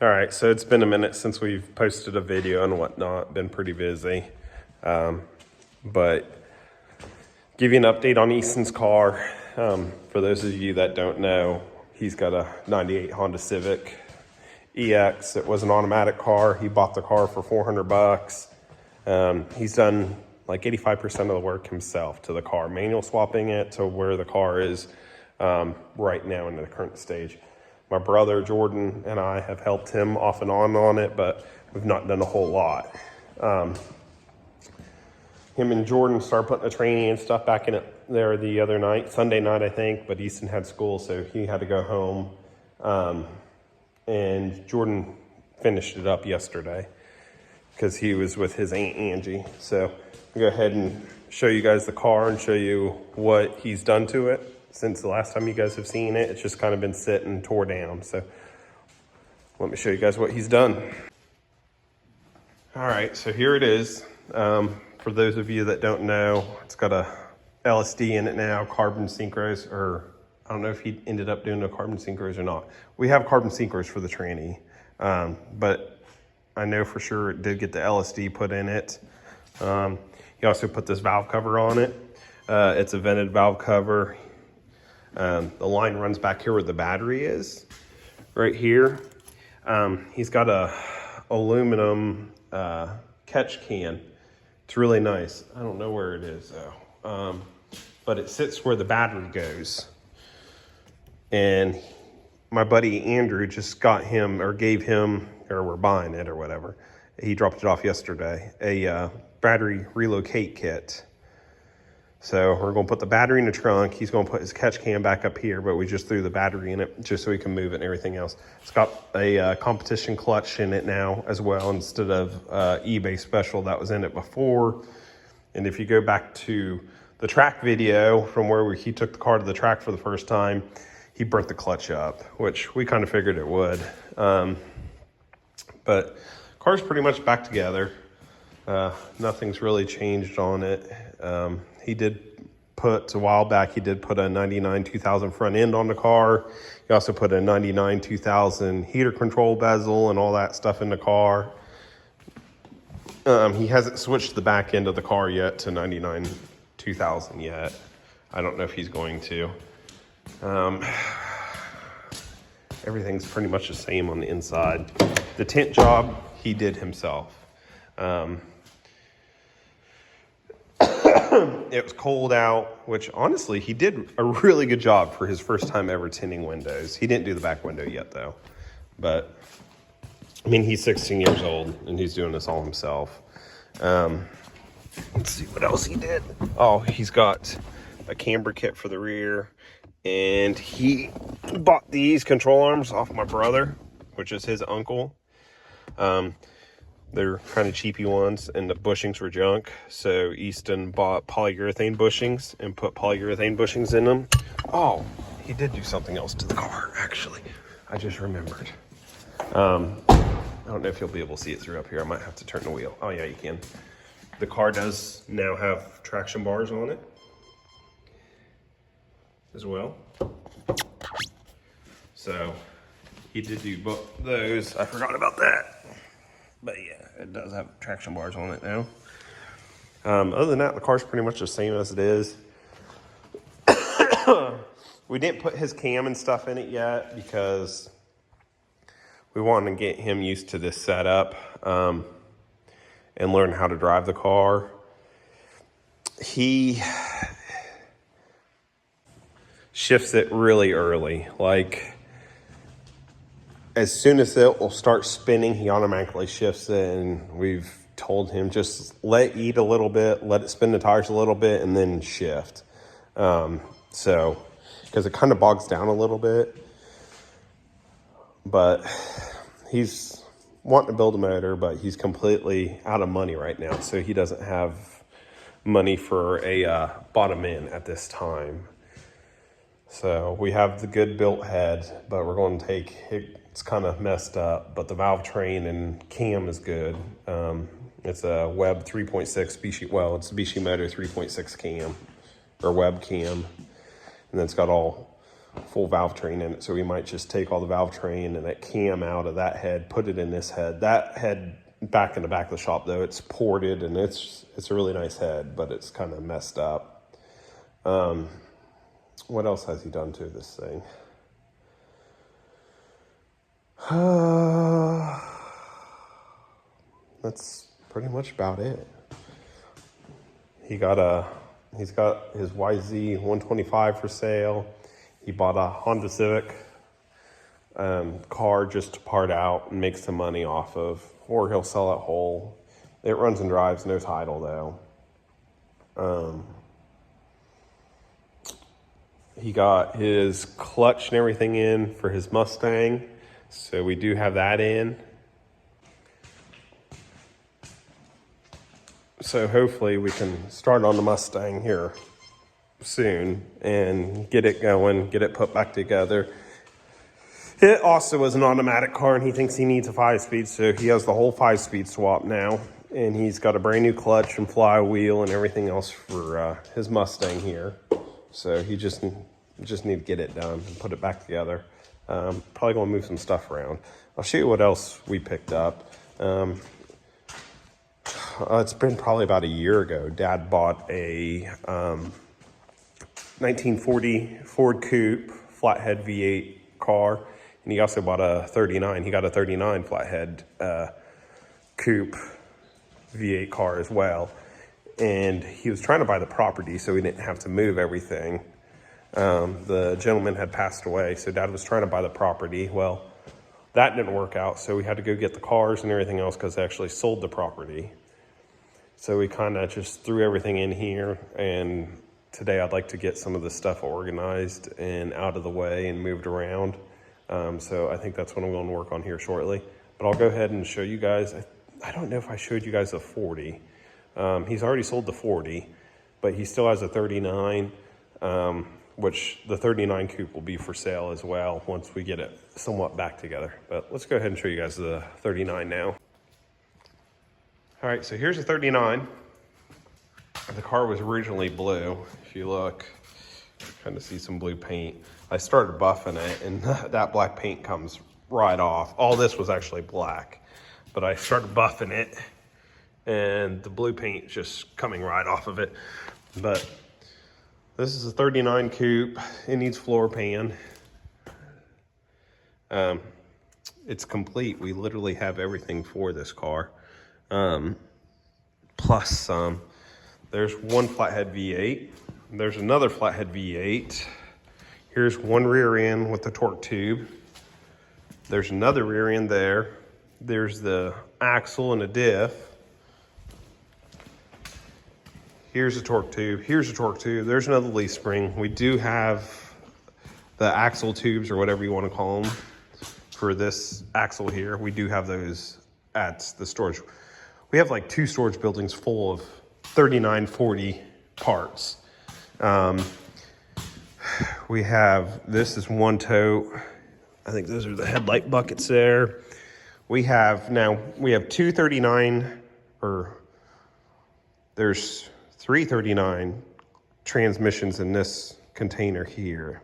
All right, so it's been a minute since we've posted a video and whatnot. Been pretty busy, but give you an update on Easton's car. For those of you that don't know, he's got a '98 Honda Civic EX. It was an automatic car. He bought the car for $400. He's done like 85% of the work himself to the car, manual swapping it to where the car is right now in the current stage. My brother Jordan and I have helped him off and on it, but we've not done a whole lot. Him and Jordan started putting the training and stuff back in it there the other night, Sunday night, I think, but Easton had school, so he had to go home. And Jordan finished it up yesterday because he was with his Aunt Angie. So I'll go ahead and show you guys the car and show you what he's done to it. Since the last time you guys have seen it, it's just kind of been sitting, tore down. So let me show you guys what he's done. All right, so here it is. For those of you that don't know, it's got a LSD in it now, carbon synchros, or I don't know if he ended up doing the carbon synchros or not. We have carbon synchros for the tranny, but I know for sure it did get the LSD put in it. He also put this valve cover on it. It's a vented valve cover. The line runs back here where the battery is, right here. He's got a aluminum catch can. It's really nice. I don't know where it is though, but it sits where the battery goes. And my buddy Andrew just got him, or gave him, or we're buying it or whatever. He dropped it off yesterday, a battery relocate kit. So we're gonna put the battery in the trunk. He's gonna put his catch can back up here, but we just threw the battery in it just so he can move it and everything else. It's got a competition clutch in it now as well, instead of eBay special that was in it before. And if you go back to the track video from where he took the car to the track for the first time, he burnt the clutch up, which we kind of figured it would. But car's pretty much back together. Nothing's really changed on it. He did put, a while back, he did put a 99 2000 front end on the car. He also put a 99 2000 heater control bezel and all that stuff in the car. He hasn't switched the back end of the car yet to 99 2000 yet. I don't know if he's going to. Everything's pretty much the same on the inside. The tint job, he did himself. It was cold out, which honestly, he did a really good job for his first time ever tinting windows. He didn't do the back window yet though, but I mean, he's 16 years old and he's doing this all himself. Let's see what else he did. Oh, he's got a camber kit for the rear, and he bought these control arms off my brother, which is his uncle. They're kind of cheapy ones, and the bushings were junk. So Easton bought polyurethane bushings and put polyurethane bushings in them. Oh, he did do something else to the car, actually. I just remembered. I don't know if you'll be able to see it through up here. I might have to turn the wheel. Oh yeah, you can. The car does now have traction bars on it as well. So he did do both those. I forgot about that. But yeah, it does have traction bars on it now. Other than that, the car's pretty much the same as it is. We didn't put his cam and stuff in it yet because we wanted to get him used to this setup and learn how to drive the car. He shifts it really early. Like, as soon as it will start spinning, he automatically shifts it, and we've told him just let it eat a little bit, let it spin the tires a little bit, and then shift. So, because it kind of bogs down a little bit, but he's wanting to build a motor, but he's completely out of money right now, so he doesn't have money for a bottom end at this time. So we have the good built head, but we're going to take it. It's kind of messed up, but the valve train and cam is good. It's a Web 3.6 species. Well, it's a Bisimoto 3.6 cam or web cam, and then it's got all full valve train in it. So we might just take all the valve train and that cam out of that head, put it in this head. That head back in the back of the shop though, it's ported and it's a really nice head, but it's kind of messed up. What else has he done to this thing? That's pretty much about it. He's got his YZ 125 for sale. He bought a Honda Civic car just to part out and make some money off of, or he'll sell it whole. It runs and drives, no title though. He got his clutch and everything in for his Mustang, so we do have that in. So hopefully we can start on the Mustang here soon and get it going, get it put back together. It also was an automatic car and he thinks he needs a 5-speed, so he has the whole 5-speed swap now. And he's got a brand new clutch and flywheel and everything else for his Mustang here. So he just need to get it done and put it back together. Probably gonna move some stuff around. I'll show you what else we picked up. It's been probably about a year ago. Dad bought a 1940 Ford Coupe flathead V8 car, and he also bought a 39. He got a 39 flathead Coupe V8 car as well. And he was trying to buy the property so he didn't have to move everything. The gentleman had passed away, so Dad was trying to buy the property. Well, that didn't work out, so we had to go get the cars and everything else because they actually sold the property. So we kind of just threw everything in here, and today I'd like to get some of the stuff organized and out of the way and moved around. So I think that's what I'm going to work on here shortly. But I'll go ahead and show you guys. I don't know if I showed you guys the 40. He's already sold the 40, but he still has a 39, which the 39 coupe will be for sale as well once we get it somewhat back together. But let's go ahead and show you guys the 39 now. All right, so here's a 39. The car was originally blue. If you look, kind of see some blue paint. I started buffing it and that black paint comes right off. All this was actually black, but I started buffing it and the blue paint just coming right off of it. But this is a 39 coupe. It needs floor pan. It's complete. We literally have everything for this car. Plus some. There's one flathead V8. There's another flathead V8. Here's one rear end with the torque tube. There's another rear end there. There's the axle and a diff. Here's a torque tube. Here's a torque tube. There's another leaf spring. We do have the axle tubes, or whatever you want to call them, for this axle here. We do have those at the storage. We have like 2 storage buildings full of 39, 40 parts. We have, this is one tote. I think those are the headlight buckets there. We have 2 39, or there's 3 39 transmissions in this container here.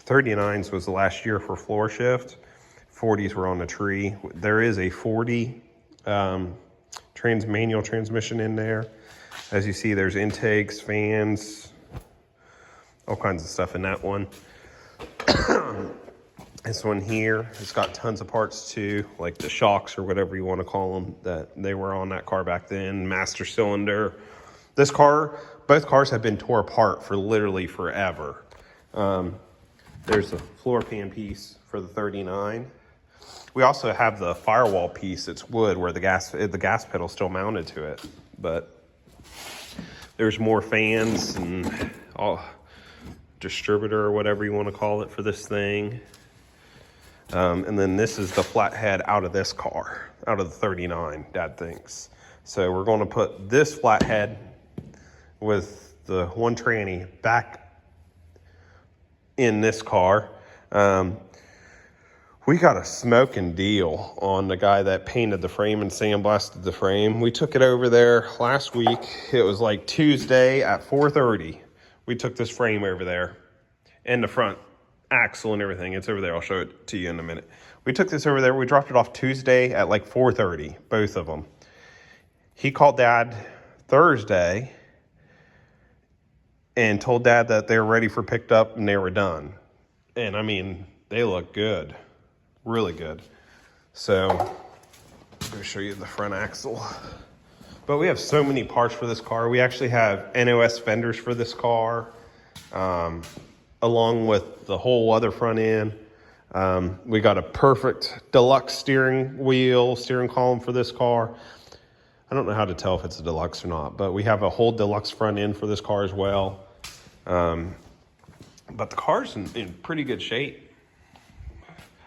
39s was the last year for floor shift. 40s were on the tree. There is a 40 manual transmission in there. As you see, there's intakes, fans, all kinds of stuff in that one. This one here, it's got tons of parts too, like the shocks or whatever you want to call them, that they were on that car back then. Master cylinder. This car, both cars have been tore apart for literally forever. There's a floor pan piece for the 39. We also have the firewall piece. It's wood where the gas pedal still mounted to it. But there's more fans and all distributor or whatever you want to call it for this thing. And then this is the flathead out of this car, out of the 39, Dad thinks. So we're going to put this flathead with the one tranny back in this car. We got a smoking deal on the guy that painted the frame and sandblasted the frame. We took it over there last week. It was like Tuesday at 4:30. We took this frame over there and the front axle and everything. It's over there. I'll show it to you in a minute. We took this over there. We dropped it off Tuesday at like 4:30, both of them. He called Dad Thursday and told Dad that they were ready for picked up and they were done. And I mean, they look good, really good. So I'm going to show you the front axle. But we have so many parts for this car. We actually have NOS fenders for this car, along with the whole other front end. We got a perfect deluxe steering column for this car. I don't know how to tell if it's a deluxe or not, but we have a whole deluxe front end for this car as well. But the car's in pretty good shape.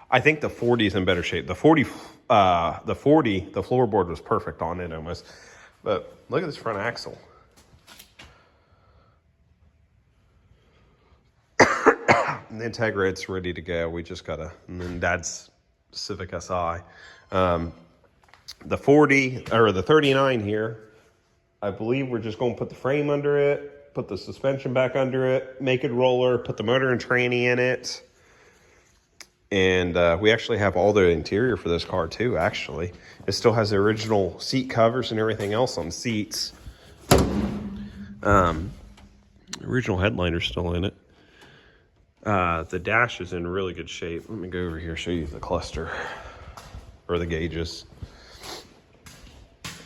I think the 40 is in better shape. The 40, the floorboard was perfect on it almost. But look at this front axle. And the Integra, it's ready to go. We just gotta, and then Dad's Civic Si. The 40, or the 39 here, I believe we're just gonna put the frame under it, put the suspension back under it, make it roller, put the motor and tranny in it. And we actually have all the interior for this car too, actually. It still has the original seat covers and everything else on seats. Original headliner's still in it. The dash is in really good shape. Let me go over here and show you the cluster, or the gauges.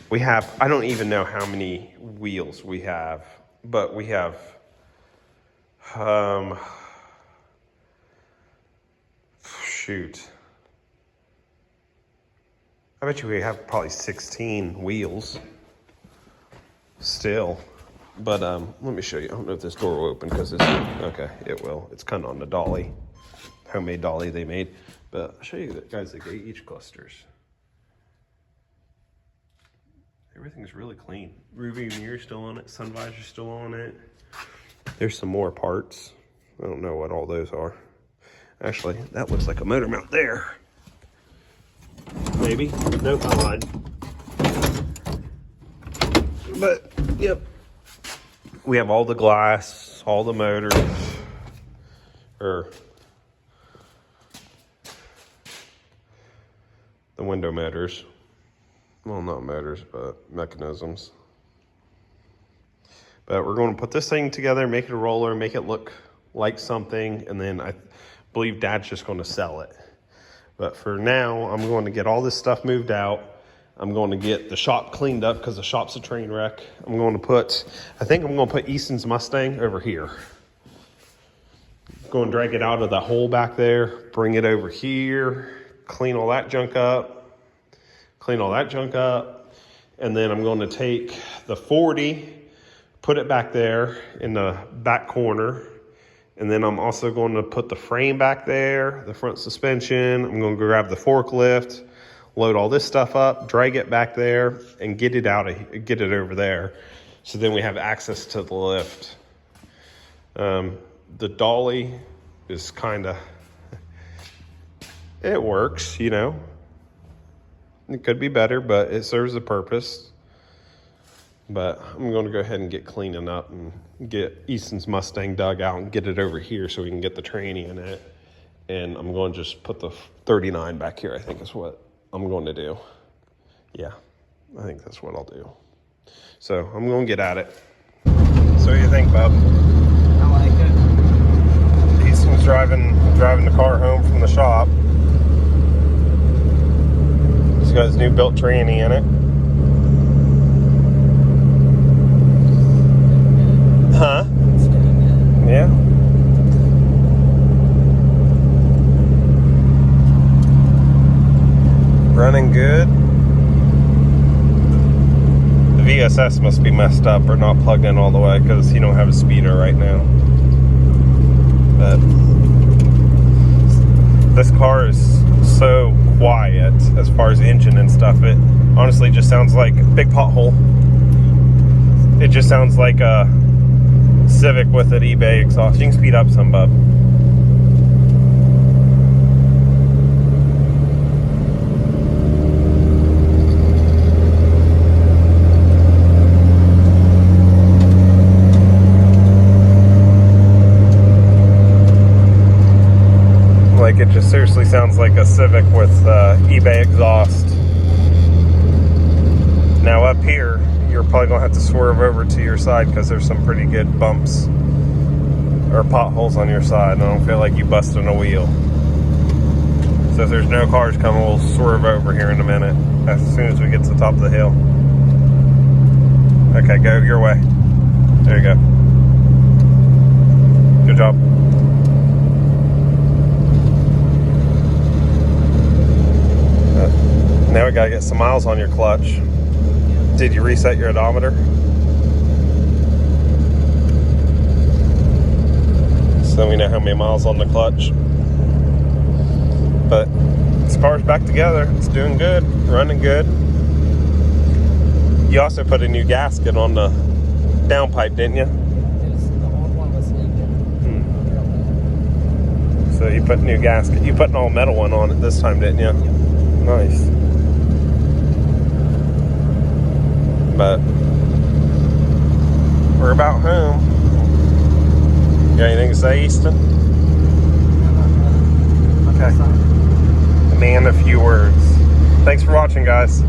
We have, I don't even know how many wheels we have, but we have, shoot. I bet you we have probably 16 wheels still. But let me show you. I don't know if this door will open because it's, okay, it will. It's kind of on the dolly, homemade dolly they made. But I'll show you guys the gauge clusters. Everything's really clean. Rearview mirror still on it. Sun visor still on it. There's some more parts. I don't know what all those are. Actually, that looks like a motor mount there. Maybe. Nope, I lied. But, yep. We have all the glass, all the motors, or the window motors. Well, not motors, but mechanisms. But we're going to put this thing together, make it a roller, make it look like something, and then I believe Dad's just going to sell it. But for now, I'm going to get all this stuff moved out. I'm going to get the shop cleaned up because the shop's a train wreck. I'm going to put, I think I'm going to put Easton's Mustang over here. Go and drag it out of the hole back there, bring it over here, clean all that junk up, and then I'm going to take the 40, put it back there in the back corner, and then I'm also going to put the frame back there, the front suspension. I'm going to grab the forklift, load all this stuff up, drag it back there, and get it over there. So then we have access to the lift. The dolly is kind of, it works, you know. It could be better, but it serves a purpose. But I'm going to go ahead and get cleaning up and get Easton's Mustang dug out and get it over here so we can get the tranny in it. And I'm going to just put the 39 back here, I think is what I'm going to do. Yeah, I think that's what I'll do. So I'm going to get at it. So what do you think, Bub? I like it. Easton's driving the car home from the shop. He's got his new built tranny in it. Huh? Yeah. Running good. The VSS must be messed up or not plugged in all the way because he don't have a speedo right now. But this car is so quiet as far as engine and stuff. It honestly just sounds like a big pothole. It just sounds like a Civic with an eBay exhaust. You can speed up some, Bub. Civic with eBay exhaust. Now up here, you're probably gonna have to swerve over to your side because there's some pretty good bumps or potholes on your side. And I don't feel like you busting a wheel. So if there's no cars coming, we'll swerve over here in a minute as soon as we get to the top of the hill. Okay, go your way. There you go. Good job. Now we gotta get some miles on your clutch. Did you reset your odometer? So we know how many miles on the clutch. But this car's back together. It's doing good, running good. You also put a new gasket on the downpipe, didn't you? The old one was leaking. So you put a new gasket. You put an all metal one on it this time, didn't you? Nice. But we're about home. You got anything to say, Easton? Okay. A man, a few words. Thanks for watching, guys.